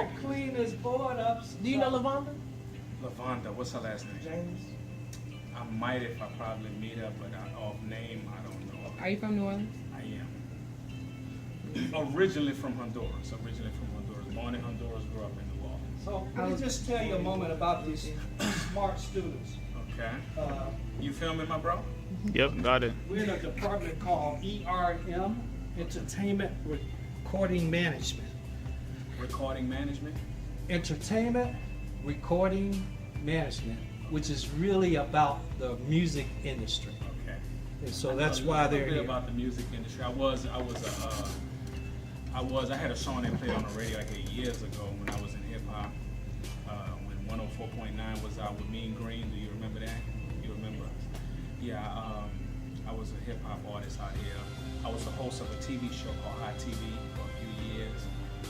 gotta clean his board up. Do you know Lavonda? Lavonda, what's her last name? James. I might if I probably meet her, but off name, I don't know. Are you from New Orleans? I am. Originally from Honduras. Born in Honduras, grew up in New Orleans. So let me just tell you a moment about these smart students. Okay. You filming, my bro? Yep, got it. We're in a department called ERM, Entertainment Recording Management. Recording management? Entertainment Recording Management, which is really about the music industry. Okay. And so that's why they're a little bit here. about the music industry. I had a song they played on the radio like 8 years ago when I was in hip hop. When 104.9 was out with Mean Green. Do you remember that? You remember? Yeah. I was a hip hop artist out here. I was the host of a TV show called Hot TV for a few years.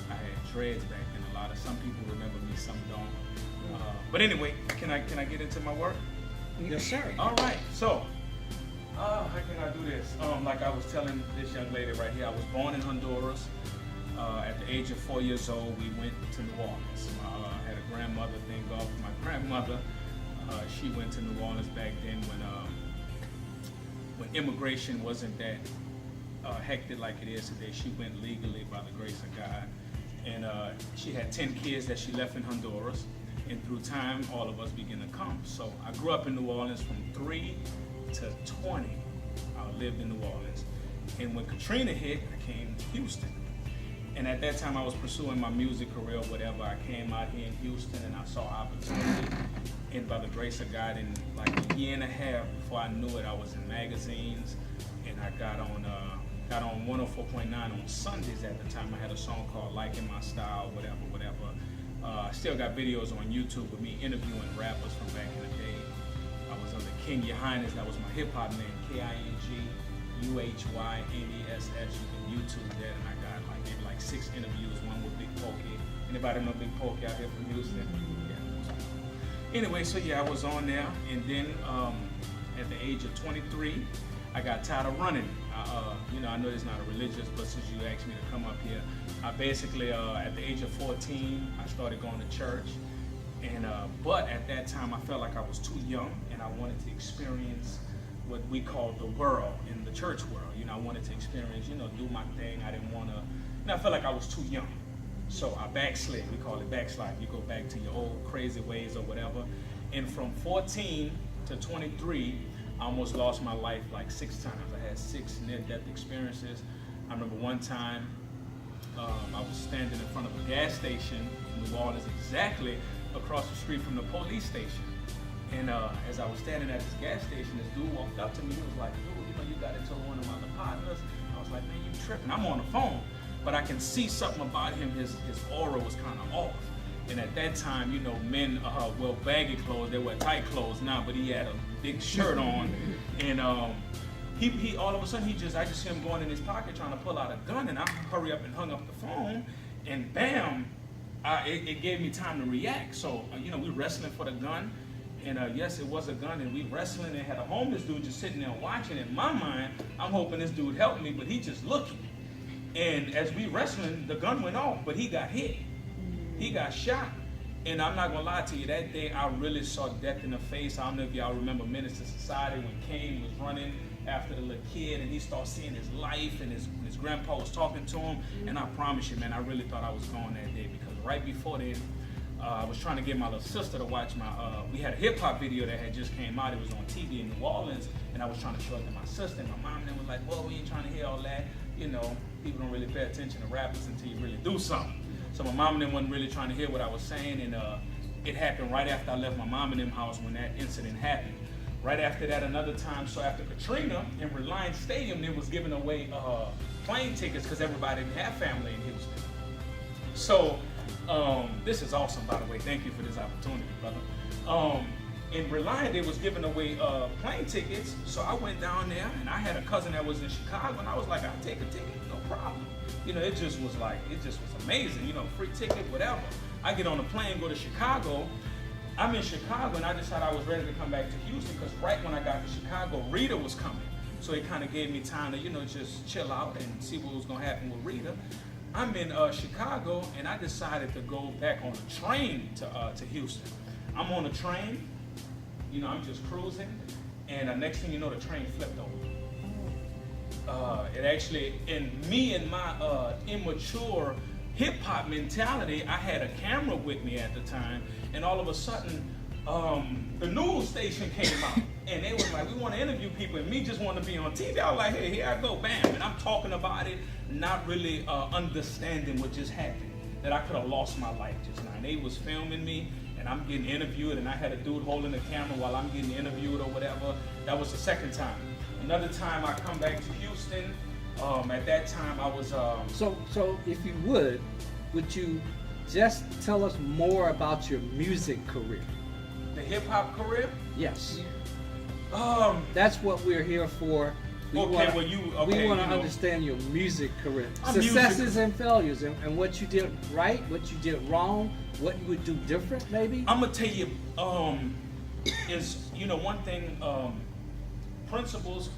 I had dreads back then. Some people remember me, some don't. But anyway, can I get into my work? Yes, sir. All right. So, how can I do this? Like I was telling this young lady right here, I was born in Honduras. At the age of 4 years old, we went to New Orleans. I had a grandmother, thank God for my grandmother. She went to New Orleans back then when immigration wasn't that hectic like it is today. She went legally by the grace of God. And she had 10 kids that she left in Honduras. And through time, all of us began to come. So I grew up in New Orleans from 3 to 20. I lived in New Orleans. And when Katrina hit, I came to Houston. And at that time, I was pursuing my music career, whatever. I came out here in Houston and I saw opportunity. And by the grace of God, in like a year and a half before I knew it, I was in magazines. And I got on 104.9 on Sundays at the time. I had a song called Liking My Style, whatever. I still got videos on YouTube with me interviewing rappers from back in the day. I was under King Your Highness, that was my hip hop name, KINGUHYNESS. You can YouTube that, and I got like 6 interviews, one with Big Pokey. Anybody know Big Pokey out here from Houston? Yeah. Anyway, so yeah, I was on there, and then at the age of 23, I got tired of running. I know it's not a religious, but since you asked me to come up here, I basically, at the age of 14, I started going to church. And but at that time, I felt like I was too young, and I wanted to experience what we call the world in the church world. I wanted to experience, do my thing. I didn't want to. I felt like I was too young, so I backslid. We call it backslide. You go back to your old crazy ways or whatever. And from 14 to 23. I almost lost my life like 6 times. I had 6 near-death experiences. I remember one time I was standing in front of a gas station in New Orleans, exactly across the street from the police station. And as I was standing at this gas station, this dude walked up to me. He was like, "Dude, you got into one of my other partners." I was like, "Man, you tripping." I'm on the phone, but I can see something about him. His aura was kind of off. And at that time, men wear baggy clothes, they wear tight clothes now, but he had a big shirt on. And he all of a sudden, I just see him going in his pocket trying to pull out a gun, and I hurry up and hung up the phone, and bam, it gave me time to react. So, we wrestling for the gun, and yes, it was a gun, and we wrestling, and had a homeless dude just sitting there watching. In my mind, I'm hoping this dude helped me, but he just looking. And as we wrestling, the gun went off, but he got hit. He got shot. And I'm not gonna lie to you, that day I really saw death in the face. I don't know if y'all remember Menace to Society when Kane was running after the little kid and he started seeing his life and his grandpa was talking to him. And I promise you, man, I really thought I was gone that day because right before then, I was trying to get my little sister to watch we had a hip hop video that had just came out. It was on TV in New Orleans, and I was trying to show it to my sister. And my mom and them was like, "Well, we ain't trying to hear all that. People don't really pay attention to rappers until you really do something." So my mom and them wasn't really trying to hear what I was saying, and it happened right after I left my mom and them house when that incident happened. Right after that, another time, so after Katrina, in Reliance Stadium, they was giving away plane tickets because everybody didn't have family in Houston. So this is awesome, by the way. Thank you for this opportunity, brother. In Reliance, they was giving away plane tickets, so I went down there, and I had a cousin that was in Chicago, and I was like, "I'll take a ticket, no problem." It just was amazing, free ticket, whatever. I get on a plane, go to Chicago. I'm in Chicago, and I decided I was ready to come back to Houston because right when I got to Chicago, Rita was coming. So it kind of gave me time to, just chill out and see what was going to happen with Rita. I'm in Chicago, and I decided to go back on a train to Houston. I'm on a train, you know, I'm just cruising, and the next thing you know, the train flipped over. It actually, in me and my immature hip hop mentality, I had a camera with me at the time, and all of a sudden, the news station came out, and they was like, we want to interview people, and me just want to be on TV. I was like, hey, here I go, bam, and I'm talking about it, not really understanding what just happened, that I could have lost my life just now. And they was filming me, and I'm getting interviewed, and I had a dude holding the camera while I'm getting interviewed or whatever. That was the second time. Another time I come back to Houston. At that time I was So if you would you just tell us more about your music career? the hip hop career. Yes. Um, That's what we're here for. We Okay, wanna, well, you- we okay, want to you know. understand your music career, My successes music- and failures, and what you did right, what you did wrong, what you would do different, maybe. I'm gonna tell you, is, you know, one thing, principles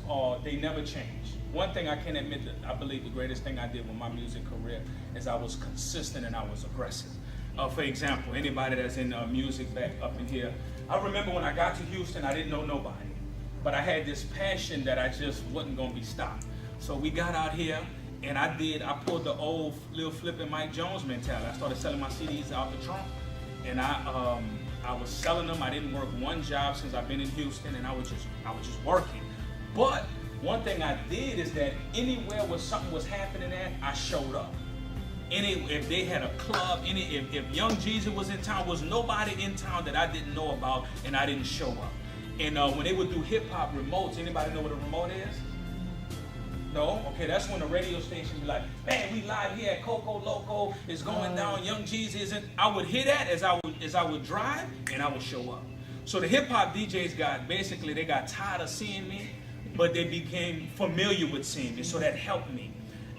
they never change. One thing I can admit that I believe the greatest thing I did with my music career is I was consistent and I was aggressive. For example, anybody that's in music back up in here, I remember when I got to Houston, I didn't know nobody, but I had this passion that I just wasn't gonna be stopped. So we got out here, and I pulled the old Lil Flippin' Mike Jones mentality. I started selling my CDs out the trunk, and I was selling them. I didn't work one job since I've been in Houston, and I was just working. But one thing I did is that anywhere where something was happening at, I showed up. If they had a club, if Young Jeezy was in town, was nobody in town that I didn't know about, and I didn't show up. And when they would do hip hop remotes, anybody know what a remote is? No? Okay, that's when the radio station be like, man, we live here at Coco Loco, it's going down, Young Jeezy isn't. I would hear that as I would drive, and I would show up. So the hip hop DJs they got tired of seeing me, but they became familiar with seeing me, so that helped me.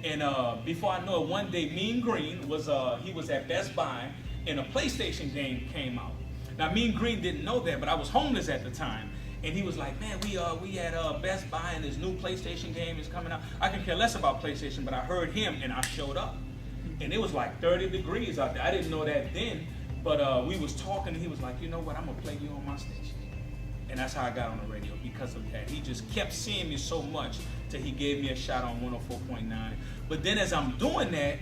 And before I know it, one day Mean Green was at Best Buy, and a PlayStation game came out. Now Mean Green didn't know that, but I was homeless at the time, and he was like, "Man, we at Best Buy, and this new PlayStation game is coming out. I can care less about PlayStation, but I heard him, and I showed up, and it was like 30 degrees out there. I didn't know that then, but we was talking, and he was like, you know what? I'm gonna play you on my station." And that's how I got on the radio, because of that. He just kept seeing me so much till he gave me a shot on 104.9. But then as I'm doing that,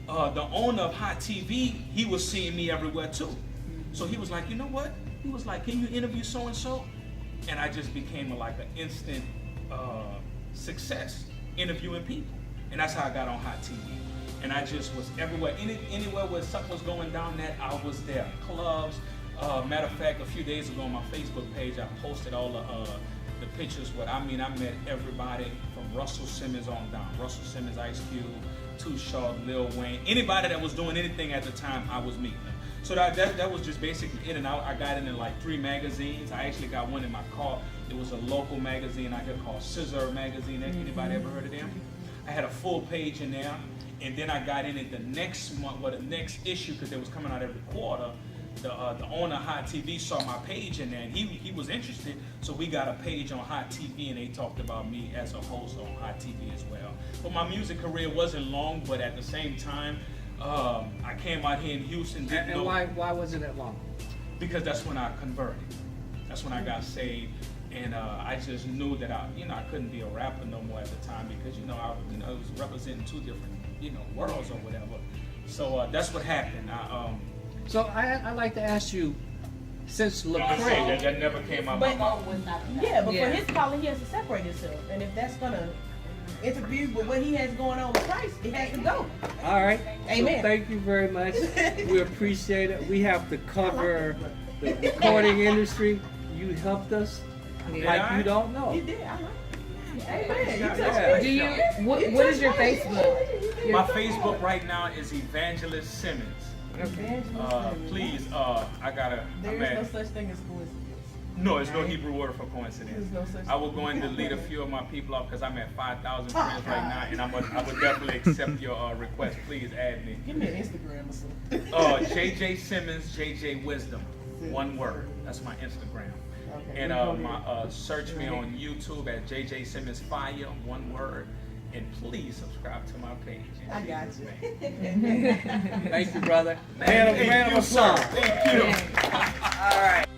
the owner of Hot TV, he was seeing me everywhere too. So he was like, you know what? He was like, can you interview so-and-so? And I just became an instant success interviewing people. And that's how I got on Hot TV. And I just was everywhere. Anywhere where something was going down that, I was there. Clubs. Matter of fact, a few days ago on my Facebook page, I posted all the pictures. I met everybody from Russell Simmons on down. Russell Simmons, Ice Cube, Too Short, Lil Wayne. Anybody that was doing anything at the time, I was meeting them. So that was just basically it. And I got in like 3 magazines. I actually got one in my car. It was a local magazine out here called Scissor Magazine. Anybody ever heard of them? I had a full page in there. And then I got in it the next month, the next issue, because it was coming out every quarter. The owner of Hot TV saw my page in there, and he was interested, so we got a page on Hot TV, and they talked about me as a host on Hot TV as well. But my music career wasn't long, but at the same time, I came out here in Houston. And why wasn't it long? Because that's when I converted. That's when I got saved, and I just knew that I couldn't be a rapper no more at the time, because I was representing 2 different worlds or whatever. So that's what happened. So I'd like to ask you, since Lecrae, that never came out of my mouth. Yeah, but for his calling, he has to separate himself. And if that's going to interfere with what he has going on with Christ, it has to go. all right. Amen. So thank you very much. We appreciate it. We have to cover the recording industry. You helped us like you don't know. He did, I know. Amen. You Yeah. touched Do me. you? What is your Facebook? My Facebook right now is Evangelist Simmons. Okay. Please, I gotta. There I'm is no at, such thing as coincidence. no, it's no Hebrew word for coincidence. There's no such I will thing. go and delete a few of my people off because I'm at 5,000 friends right now, and I would definitely accept your request. Please add me. Give me an Instagram or something. J.J.Simmons, J.J. Wisdom, one word. That's my Instagram. Okay. And search me on YouTube at J.J.Simmons Fire, one word. And please subscribe to my page. I got you. Thank you, brother. Man, Man of sir. applause. Thank you. All right.